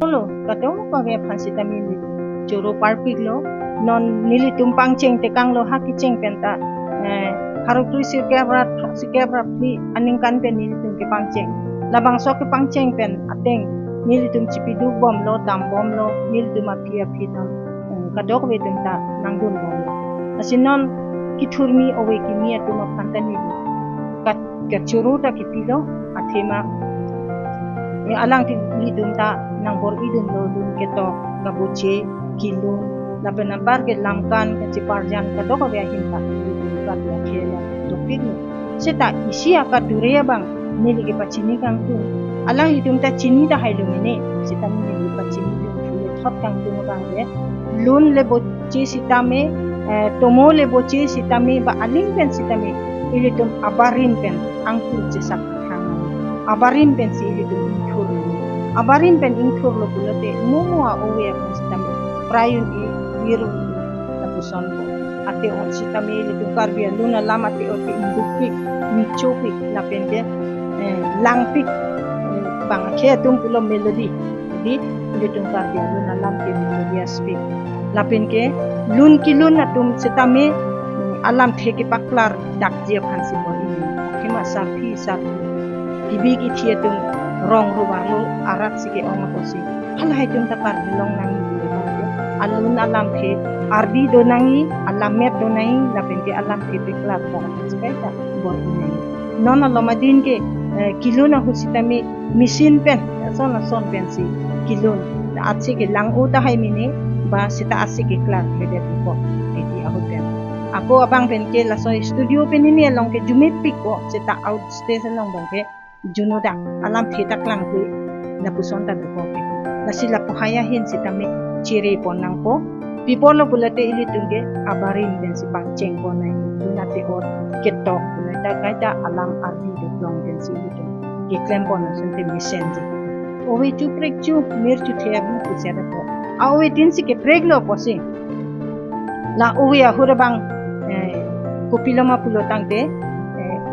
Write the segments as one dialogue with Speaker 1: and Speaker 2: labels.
Speaker 1: Lo katong pagya pansitamin ni joro parpik lo non nili tumpang cheng tekang lo haki cheng penta haruk tu sikabra pli aning kan pen nili tum ke pang cheng labang sok ke pang cheng pen ateng nili tum cipidu bom lo dam bom lo nili tum apia pinon kadok we tum ta nangdun bom lo asinon kiturmi owe kimia tum pantani kat kachuru ta kipilo athema alang ti lidum ta nang bor idun lo dun ketok kabuche kilun lapen nampar ke lamkan ke ciparjan kadok we hinta kat ya khela topik ni seta isia ka dureya bang nili ke pachini kang tu alang lidum ta chini da hailu mine seta nili pachini dun fule thot kang tu bang le lun le boche sitame tomo le boche sitame ba aling pen sitame ilitum abarin pen angkur jesak abarin pen si ilitum inthur abarin pen inthur lo bulote mumua owe sitame prayun biru tapuson ko ate on sitame ilitum karbia luna lama te ote indupik michopik lapende langpik bang khe tum pulo melody di ilitum karbia luna lamke melody speak lapen ke lun kilun atum sitame alam theke paklar dak je phansi bo ini khema sarfi tibi ki thietum rong rubaru arat sike ong kosi halai tum takar belong nang ni alun alam the ardi do nangi alamet do nai lapen ke alam the paklar dak spaita bo ini nona lomadin ke kiluna husitami machine pen son pen si kilun atse ke langu ta hai mine ba sita asike klar lede ko titi ahoten ako abang pen ke la so studio pen ini long ke jumit pik ko sita out station long bang ke junoda alam theta klang ku na puson ta ko ke na sila pohaya hin sita me chire ponang ko pipolo bulate ili tungge abarin den si pangcheng ko nai dunate or ketok bulata kaita alam ardi de long den si itu ke klempon sunte mesenji owe chu prek chu mir chu thea bu ku sera ko awe tin si ke prek lo posi la owe ahurabang kopiloma pulotang te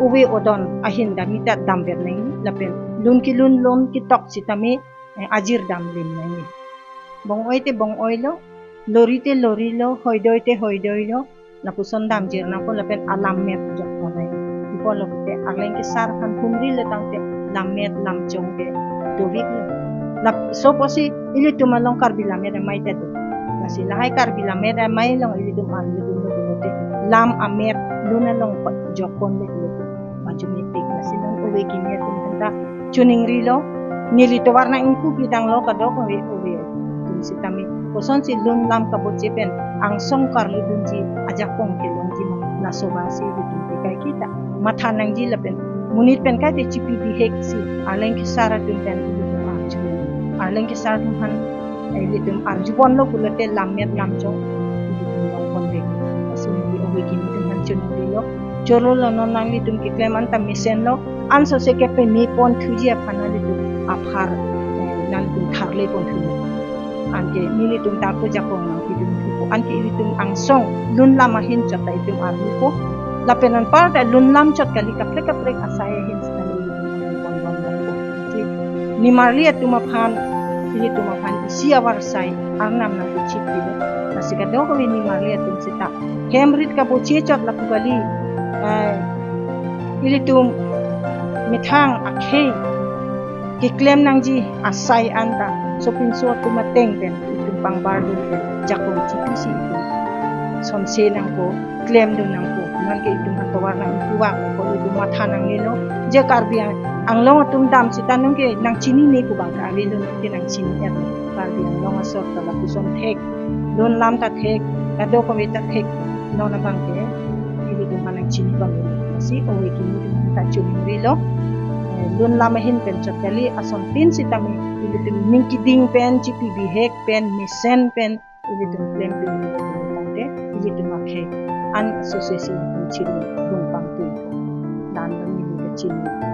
Speaker 1: uwi odon ahin damita damber nai lapen lun ki tok sitame ajir dam lim nai bong oi lo lori lo hoidoi lo napuson dam jir na ko lapen alamet jok ko nai ipolo te arleng ki sar kan kumri le tang te lamet lam chong te dovik la so posi ili tumalong karbila me mai te nasi lahai karbila me mai long ili tumal lu te lam amet luna long jokon le majumitik na sinong uwi kimia tunda chuning rilo nili to warna ingku bidang lo kadok uwi tun sitami koson si lun lam kaboche pen ang song karlu dunji ajakong kelong ji na sobasi ditun kai kita matha nang ji lapen munit pen ka te chipi di hek si aleng ki sara tun pen aleng ki sara tun han litum arjubon lo kulate lamet lamjo ditun long konde asini uwi kimia tun han chuning rilo jolo lo non nang litum ki kleman ta misen lo anso se ke pe ni pon thujia phana litum aphar nan tum tharle pon thu anke ni litum ta ko jakong nang ki dum ko anke litum ang song lun lama hin chata itum arlu ko lapenan par ta lun lam chot kali ka prek asaya hin sta pon ko ni marli atuma phan isia warsai arnam na chip dilo nasika do ko ni marli atum sita hemrit ka boche chot la pugali ilitum mithang akhe ki claim nangji asai anta sopin so tumateng pen itum pangbardu jakong chipisi som se nang ko claim do nang ko nan ke itum hatawar nang tuwa ko itum matha nang nilo je karbia ang long atum dam sitanong ke nang chini ne ko bang ka lilo ke nang chini er karbia long asor ta la pusom thek don lam ta thek kado ko meta thek no na bang ke manang chini bang si owe kini ta chuni rilo lun lama hin pen chakali ason tin sitami ilitum minki ding pen chipi bihek pen misen pen ilitum claim pen tante ilitum akhe an association chini bung pang tu dan ni ka chini